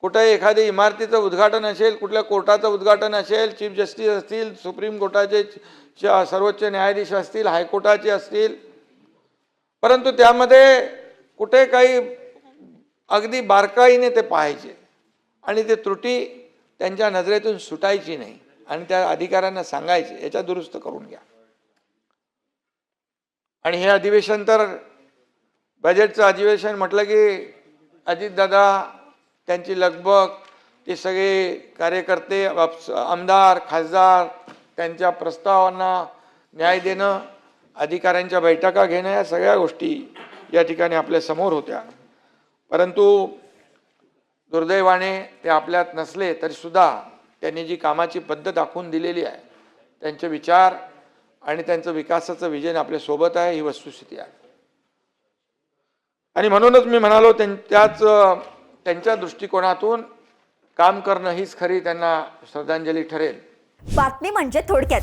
कुठे एखादी इमारतीचं उद्घाटन असेल, कुठल्या कोर्टाचं उद्घाटन असेल, चीफ जस्टिस असतील, सुप्रीम कोर्टाचे सर्वोच्च न्यायाधीश असतील, हायकोर्टाचे असतील, परंतु त्यामध्ये कुठे काही अगदी बारकाईने ते पाहायचे आणि ते त्रुटी त्यांच्या नजरेतून सुटायची नाही आणि त्या अधिकाऱ्यांना सांगायचे याच्या दुरुस्त करून घ्या. आणि हे अधिवेशन तर बजेटचं अधिवेशन म्हटलं की अजितदादा, त्यांची लगबग, ते सगळे कार्यकर्ते, आमदार, खासदार, त्यांच्या प्रस्तावांना न्याय देणं, अधिकाऱ्यांच्या बैठका घेणं, या सगळ्या गोष्टी या ठिकाणी आपल्या समोर होत्या. परंतु दुर्दैवाने ते आपल्यात नसले तरी सुद्धा त्यांनी जी कामाची पद्धत दाखवून दिलेली आहे, त्यांचे विचार आणि त्यांचं विकासाचं विजन आपल्या सोबत आहे, ही वस्तुस्थिती आहे. आणि म्हणूनच मी म्हणालो त्यांच्या दृष्टिकोनातून काम करणं हीच खरी त्यांना श्रद्धांजली ठरेल. बातमी म्हणजे थोडक्यात.